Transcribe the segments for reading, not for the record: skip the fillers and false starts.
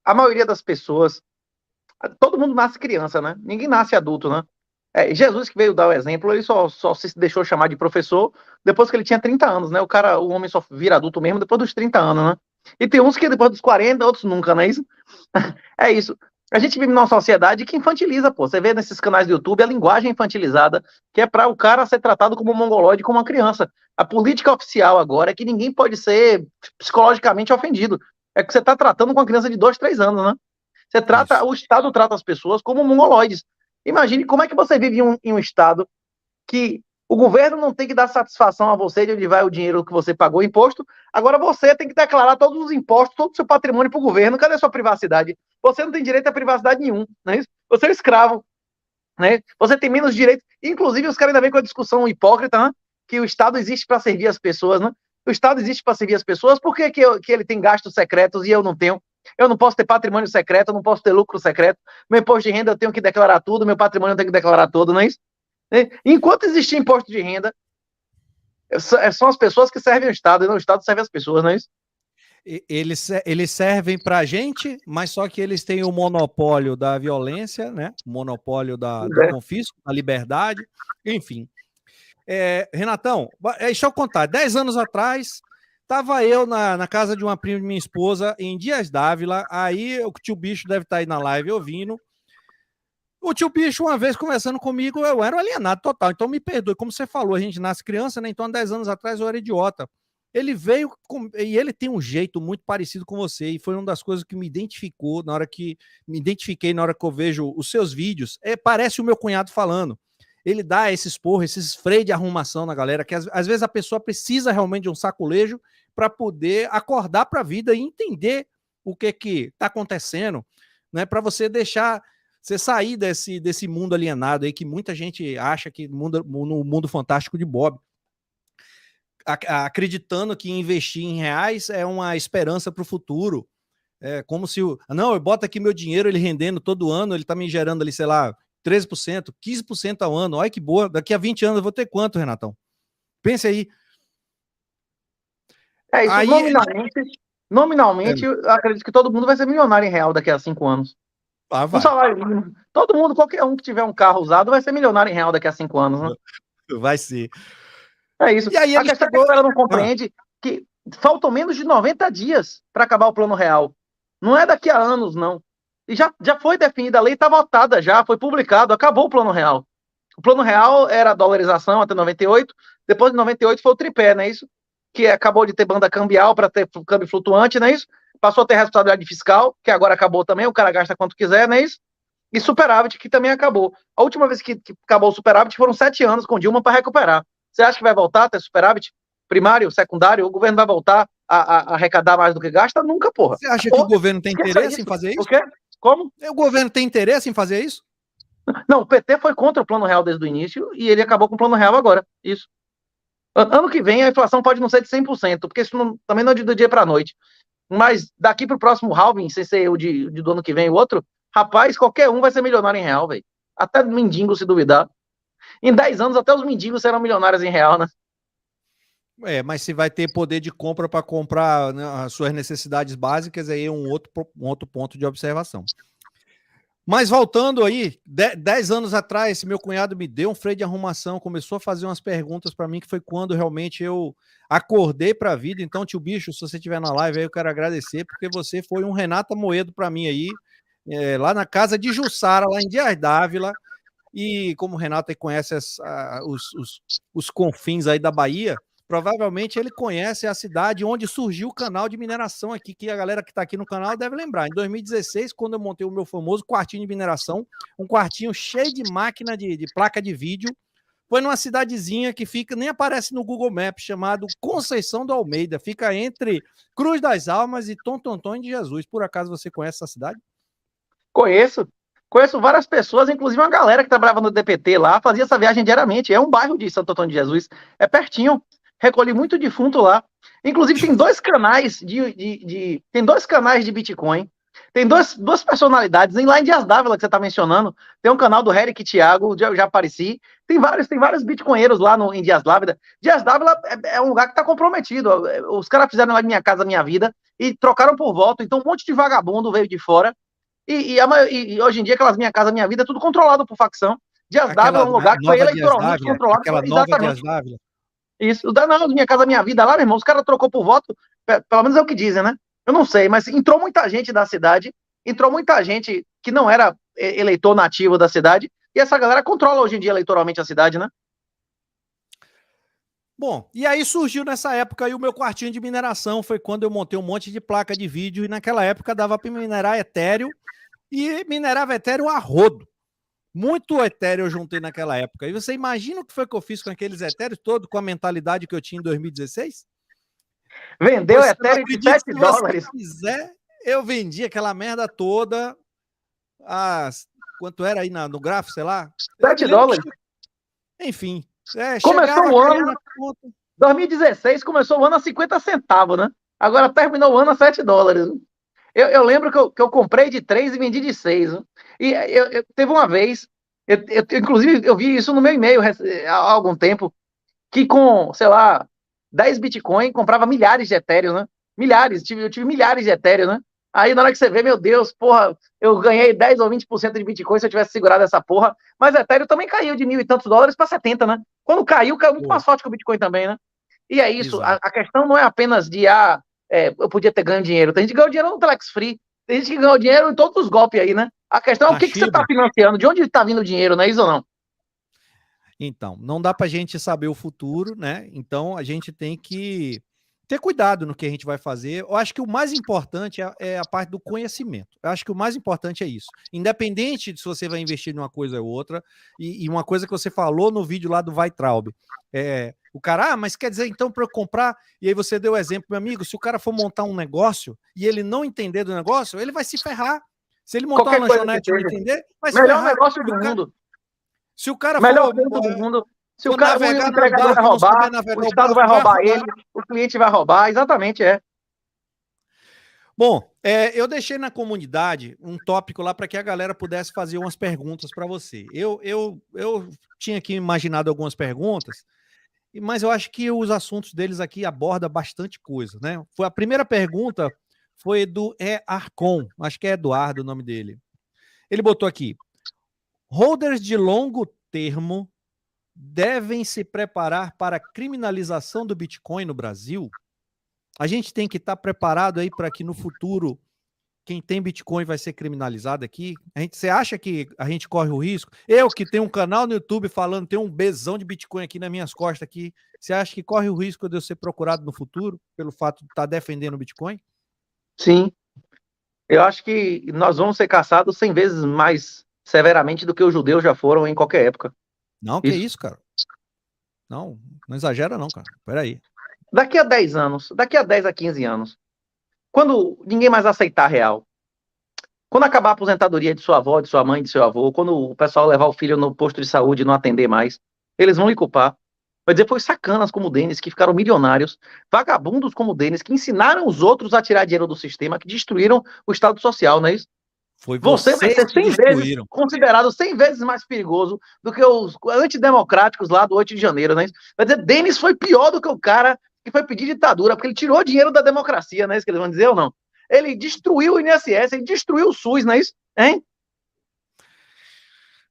A maioria das pessoas, todo mundo nasce criança, né? Ninguém nasce adulto, né? Jesus que veio dar o exemplo, ele só se deixou chamar de professor depois que ele tinha 30 anos, né? O homem só vira adulto mesmo depois dos 30 anos, né? E tem uns que depois dos 40, outros nunca, não é isso? É isso. A gente vive numa sociedade que infantiliza, pô. Você vê nesses canais do YouTube a linguagem infantilizada, que é para o cara ser tratado como um mongoloide, como uma criança. A política oficial agora é que ninguém pode ser psicologicamente ofendido. É que você está tratando com uma criança de 2, 3 anos, né? O Estado trata as pessoas como mongoloides. Imagine como é que você vive em um Estado que o governo não tem que dar satisfação a você de onde vai o dinheiro que você pagou imposto, agora você tem que declarar todos os impostos, todo o seu patrimônio para o governo. Cadê a sua privacidade? Você não tem direito a privacidade nenhum, não é isso? Você é um escravo, né? Você tem menos direito. Inclusive, os caras ainda vêm com a discussão hipócrita, né? Que o Estado existe para servir as pessoas, né? O Estado existe para servir as pessoas, por que ele tem gastos secretos e eu não tenho? Eu não posso ter patrimônio secreto, eu não posso ter lucro secreto. Meu imposto de renda eu tenho que declarar tudo, meu patrimônio eu tenho que declarar tudo, não é isso? Enquanto existir imposto de renda, são as pessoas que servem ao Estado, e não o Estado serve as pessoas, não é isso? Eles servem para a gente, mas só que eles têm o monopólio da violência, né? O monopólio do confisco, da liberdade, enfim. Renatão, deixa eu contar, 10 anos atrás, estava eu na casa de uma prima de minha esposa, em Dias Dávila, aí o tio Bicho deve estar aí na live ouvindo. O tio Bicho, uma vez conversando comigo, eu era um alienado total, então me perdoe, como você falou, a gente nasce criança, né? Então 10 anos atrás eu era idiota. Ele veio e ele tem um jeito muito parecido com você, e foi uma das coisas que me identifiquei na hora que eu vejo os seus vídeos. Parece o meu cunhado falando. Ele dá esses freios de arrumação na galera, que às vezes a pessoa precisa realmente de um saculejo para poder acordar para a vida e entender o que está acontecendo, né? Para você sair desse mundo alienado aí que muita gente acha que no mundo fantástico de Bob, acreditando que investir em reais é uma esperança para o futuro. É como se não, eu boto aqui meu dinheiro, ele rendendo todo ano, ele está me gerando ali, sei lá, 13%, 15% ao ano. Olha que boa, daqui a 20 anos eu vou ter quanto, Renatão? Pense aí. Isso, aí, nominalmente eu acredito que todo mundo vai ser milionário em real daqui a 5 anos. Um salário mínimo. Todo mundo, qualquer um que tiver um carro usado, vai ser milionário em real daqui a 5 anos, né? Vai ser. É isso. E aí a questão é que a galera não compreende que faltam menos de 90 dias para acabar o plano real. Não é daqui a anos, não. E já foi definida a lei, está votada já, foi publicado, acabou o plano real. O plano real era a dolarização até 98, depois de 98 foi o tripé, não é isso? Que acabou de ter banda cambial para ter câmbio flutuante, não é isso? Passou a ter responsabilidade fiscal, que agora acabou também, o cara gasta quanto quiser, não é isso? E superávit, que também acabou. A última vez que acabou o superávit foram 7 anos com Dilma para recuperar. Você acha que vai voltar a ter superávit primário, secundário? O governo vai voltar a arrecadar mais do que gasta? Nunca, porra. Você acha que o governo tem interesse em fazer isso? O quê? Como? O governo tem interesse em fazer isso? Não, o PT foi contra o plano real desde o início e ele acabou com o plano real agora. Isso. Ano que vem a inflação pode não ser de 100%, porque isso também não é do dia para a noite. Mas daqui para o próximo halving, sem ser o do ano que vem o outro, rapaz, qualquer um vai ser milionário em real, velho. Até mendigo, se duvidar. Em 10 anos, até os mendigos serão milionários em real, né? Mas se vai ter poder de compra para comprar, né, as suas necessidades básicas, aí é um outro ponto de observação. Mas voltando aí, 10 anos atrás, esse meu cunhado me deu um freio de arrumação, começou a fazer umas perguntas para mim, que foi quando realmente eu acordei para a vida. Então, tio Bicho, se você estiver na live aí, eu quero agradecer, porque você foi um Renato Amoedo para mim aí, lá na casa de Jussara, lá em Dias Dávila. E como o Renato aí conhece os confins aí da Bahia, provavelmente ele conhece a cidade onde surgiu o canal de mineração aqui, que a galera que está aqui no canal deve lembrar. Em 2016, quando eu montei o meu famoso quartinho de mineração, um quartinho cheio de máquina de placa de vídeo, foi numa cidadezinha que fica, nem aparece no Google Maps, chamado Conceição do Almeida. Fica entre Cruz das Almas e Tom de Jesus. Por acaso você conhece essa cidade? Conheço várias pessoas, inclusive uma galera que trabalhava no DPT lá, fazia essa viagem diariamente. É um bairro de Santo Antônio de Jesus, é pertinho. Recolhi muito defunto lá. Inclusive tem 2 canais tem 2 canais de Bitcoin. Tem duas personalidades, lá em Dias Dávila, que você tá mencionando, tem um canal do Eric Thiago, já apareci, tem vários bitcoinheiros lá em Dias Dávila. Dias Dávila é um lugar que tá comprometido, os caras fizeram lá Minha Casa Minha Vida e trocaram por voto, então um monte de vagabundo veio de fora, e hoje em dia aquelas Minha Casa Minha Vida é tudo controlado por facção. Dias Dávila é um lugar que foi eleitoralmente controlado. Aquela nova Dias Dávila. Isso, não, Minha Casa Minha Vida lá, meu irmão, os caras trocou por voto, pelo menos é o que dizem, né? Eu não sei, mas entrou muita gente da cidade, entrou muita gente que não era eleitor nativo da cidade, e essa galera controla hoje em dia eleitoralmente a cidade, né? Bom, e aí surgiu nessa época aí o meu quartinho de mineração, foi quando eu montei um monte de placa de vídeo, e naquela época dava para minerar Ethereum, e minerava Ethereum a rodo. Muito Ethereum eu juntei naquela época. E você imagina o que foi que eu fiz com aqueles Ethereum todos, com a mentalidade que eu tinha em 2016? Vendeu você Ethereum de $7. Se quiser, eu vendi aquela merda toda. Quanto era aí no gráfico, sei lá? $7. Enfim. Começou o ano. 2016 começou o ano a 50 centavos, né? Agora terminou o ano a $7. Eu lembro que eu comprei de 3 e vendi de 6. Né? E teve uma vez, inclusive eu vi isso no meu e-mail há algum tempo, que com, sei lá, 10 Bitcoin comprava milhares de Ethereum, né? Milhares, eu tive milhares de Ethereum, né? Aí na hora que você vê, meu Deus, porra, eu ganhei 10 ou 20% de Bitcoin se eu tivesse segurado essa porra, mas Ethereum também caiu de $1.000 e tantos para 70, né? Quando caiu muito mais forte que o Bitcoin também, né? E é isso, a questão não é apenas de, eu podia ter ganho dinheiro, tem gente que ganhou dinheiro no Telex Free, tem gente que ganhou dinheiro em todos os golpes aí, né? A questão é o que você está financiando, de onde está vindo o dinheiro, não é isso ou não? Então, não dá para a gente saber o futuro, né? Então, a gente tem que ter cuidado no que a gente vai fazer. Eu acho que o mais importante é a parte do conhecimento. Eu acho que o mais importante é isso. Independente de se você vai investir numa coisa ou outra, e uma coisa que você falou no vídeo lá do Weitraub, o cara, mas quer dizer, então, para eu comprar, e aí você deu o exemplo, meu amigo, se o cara for montar um negócio e ele não entender do negócio, ele vai se ferrar. Se ele montar uma lanchonete e não entender, vai se ferrar. Melhor negócio do mundo. Se o cara melhor for do mundo, se o cara navegar o entregador vai roubar, o Estado vai roubar ele, o cliente vai roubar, exatamente, Bom, eu deixei na comunidade um tópico lá para que a galera pudesse fazer umas perguntas para você. Eu tinha aqui imaginado algumas perguntas, mas eu acho que os assuntos deles aqui abordam bastante coisa, né? A primeira pergunta foi do Arcon, acho que é Eduardo o nome dele. Ele botou aqui: holders de longo termo devem se preparar para a criminalização do Bitcoin no Brasil? A gente tem que estar preparado aí para que no futuro quem tem Bitcoin vai ser criminalizado aqui? Você acha que a gente corre o risco? Eu que tenho um canal no YouTube falando, tem um bezão de Bitcoin aqui nas minhas costas aqui, você acha que corre o risco de eu ser procurado no futuro pelo fato de estar defendendo o Bitcoin? Sim. Eu acho que nós vamos ser caçados 100 vezes mais severamente do que os judeus já foram em qualquer época. Não, que isso, cara. Não exagera não, cara. Peraí. Daqui a 10 anos, daqui a 10 a 15 anos, quando ninguém mais aceitar a real, quando acabar a aposentadoria de sua avó, de sua mãe, de seu avô, quando o pessoal levar o filho no posto de saúde e não atender mais, eles vão lhe culpar. Vai dizer, foi sacanas como o Denis, que ficaram milionários, vagabundos como o Denis, que ensinaram os outros a tirar dinheiro do sistema, que destruíram o Estado Social, não é isso? Foi você vai ser 100 vezes considerado 100 vezes mais perigoso do que os antidemocráticos lá do 8 de janeiro, né? Vai dizer, Denis foi pior do que o cara que foi pedir ditadura, porque ele tirou dinheiro da democracia, não é isso que eles vão dizer ou não? Ele destruiu o INSS, ele destruiu o SUS, não é isso? Hein?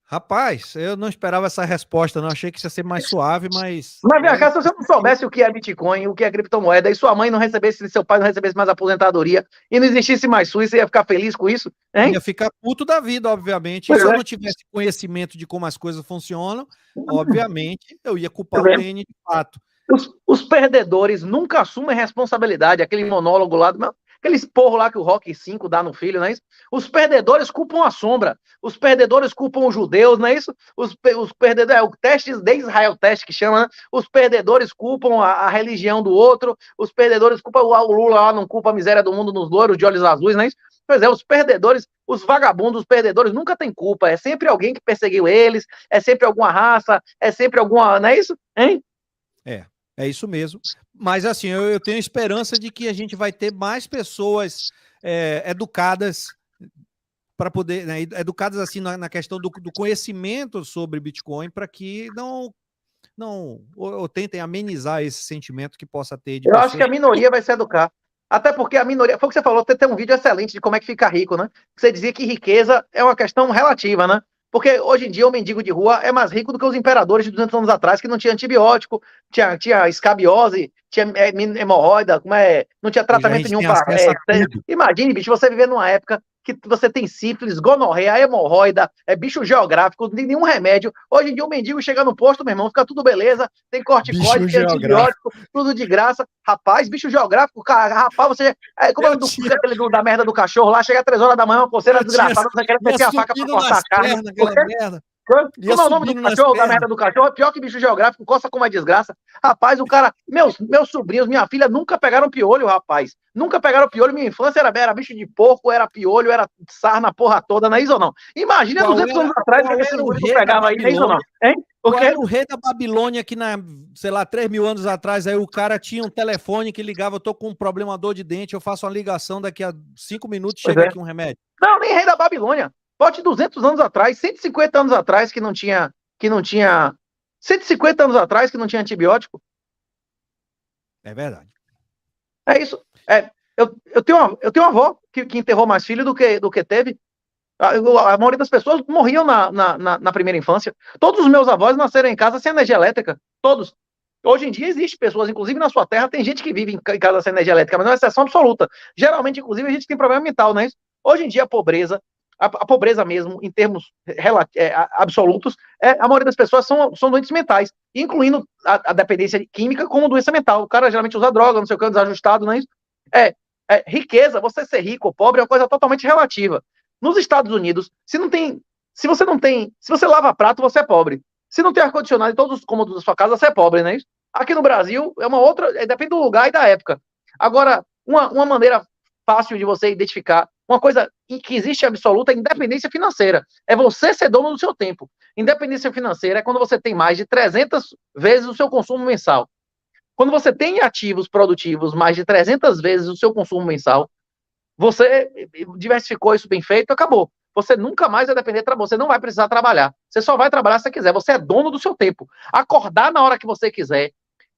Rapaz, eu não esperava essa resposta, não. Achei que ia ser mais suave, mas... Mas vem cá, se você não soubesse o que é Bitcoin, o que é criptomoeda, e sua mãe não recebesse, seu pai não recebesse mais aposentadoria, e não existisse mais SUS, você ia ficar feliz com isso? Hein? Ia ficar puto da vida, obviamente. E se eu não tivesse conhecimento de como as coisas funcionam, obviamente, eu ia culpar o DN de fato. Os perdedores nunca assumem responsabilidade, aquele monólogo lá do... Aquele esporro lá que o Rock 5 dá no filho, não é isso? Os perdedores culpam a sombra. Os perdedores culpam os judeus, não é isso? Os perdedores, o teste de Israel teste que chama, né? Os perdedores culpam a religião do outro. Os perdedores culpam o Lula lá, não culpa a miséria do mundo nos loiros de olhos azuis, não é isso? Pois é, os perdedores, os vagabundos, os perdedores nunca têm culpa. É sempre alguém que perseguiu eles, é sempre alguma raça, é sempre alguma... Não é isso? Hein? É isso mesmo. Mas, assim, eu tenho esperança de que a gente vai ter mais pessoas educadas para poder, né, educadas assim na questão do conhecimento sobre Bitcoin, para que ou tentem amenizar esse sentimento que possa ter de Eu pessoas. acho que a minoria vai se educar. Até porque a minoria. Foi o que você falou, tem um vídeo excelente de como é que fica rico, né? Você dizia que riqueza é uma questão relativa, né? Porque hoje em dia o mendigo de rua é mais rico do que os imperadores de 200 anos atrás, que não tinha antibiótico, tinha escabiose, tinha hemorroida, não tinha Hoje a tratamento gente nenhum tem para. acesso a tudo. Imagine, bicho, você viver numa época que você tem sífilis, gonorreia, hemorroida, bicho geográfico, nenhum remédio. Hoje em dia o mendigo chega no posto, meu irmão, fica tudo beleza, tem corticoide, tem antibiótico, tudo de graça. Rapaz, bicho geográfico, cara, rapaz, você. Como é o nome da merda do cachorro lá? Chega às 3 horas da manhã, uma coceira desgraçada, você quer meter a faca pra cortar a carne. Merda. Como é o nome do cachorro, da merda do cachorro? É pior que bicho geográfico, coça como uma desgraça. Rapaz, o cara. Meus sobrinhos, minha filha nunca pegaram piolho, rapaz. Nunca pegaram piolho. Minha infância era bicho de porco, era piolho, era sarna, porra toda, não é isso ou não? Imagina 200 anos atrás que esse não pegava aí, não é isso ou não? Hein? Qual era o rei da Babilônia que sei lá, 3.000 anos atrás, aí o cara tinha um telefone que ligava, eu tô com um problema, dor de dente, eu faço uma ligação, daqui a 5 minutos chega aqui um remédio. Não, nem rei da Babilônia. Bote 200 anos atrás, 150 anos atrás que não tinha 150 anos atrás que não tinha antibiótico. É verdade. É isso. Eu tenho uma avó que enterrou mais filho do que teve. A maioria das pessoas morriam na primeira infância. Todos os meus avós nasceram em casa sem energia elétrica. Todos. Hoje em dia existe pessoas, inclusive na sua terra, tem gente que vive em casa sem energia elétrica, mas não é uma exceção absoluta. Geralmente, inclusive, a gente tem problema mental, não é isso? Hoje em dia, a pobreza mesmo, em termos absolutos, a maioria das pessoas são doentes mentais, incluindo a dependência química como doença mental. O cara geralmente usa droga, não sei o que, desajustado, não é isso? Riqueza, você ser rico ou pobre é uma coisa totalmente relativa. Nos Estados Unidos, se você lava prato, você é pobre. Se não tem ar-condicionado em todos os cômodos da sua casa, você é pobre, não é isso? Aqui no Brasil, é uma outra, depende do lugar e da época. Agora, uma maneira fácil de você identificar uma coisa que existe absoluta é independência financeira. É você ser dono do seu tempo. Independência financeira é quando você tem mais de 300 vezes o seu consumo mensal. Quando você tem ativos produtivos mais de 300 vezes o seu consumo mensal, você diversificou isso bem feito, acabou. Você nunca mais vai depender de trabalho, você não vai precisar trabalhar. Você só vai trabalhar se você quiser. Você é dono do seu tempo. Acordar na hora que você quiser,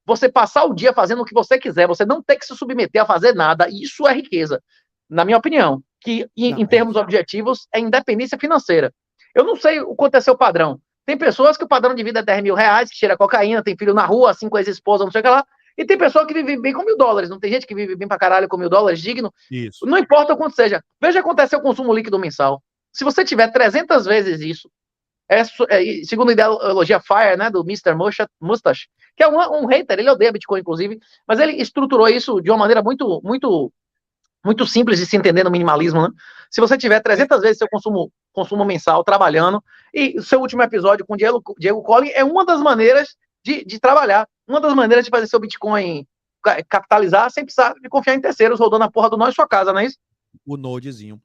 você passar o dia fazendo o que você quiser, você não ter que se submeter a fazer nada, isso é riqueza, na minha opinião, que em termos objetivos é independência financeira. Eu não sei o quanto é seu padrão. Tem pessoas que o padrão de vida é 10 mil reais, que cheira cocaína, tem filho na rua, assim, com a ex-esposa, não sei o que lá, e tem pessoa que vive bem com $1.000, não tem gente que vive bem pra caralho com $1.000, digno. Isso. Não importa o quanto seja. Veja quanto é seu consumo líquido mensal. Se você tiver 300 vezes isso, segundo a ideologia FIRE, né, do Mr. Mustache, que é um hater, ele odeia Bitcoin, inclusive, mas ele estruturou isso de uma maneira muito, muito, muito simples de se entender no minimalismo, né? Se você tiver 300 vezes seu consumo mensal trabalhando, e o seu último episódio com o Diego Collin é uma das maneiras de trabalhar, uma das maneiras de fazer seu Bitcoin capitalizar sem precisar de confiar em terceiros rodando a porra do nó em sua casa, não é isso? O nodezinho.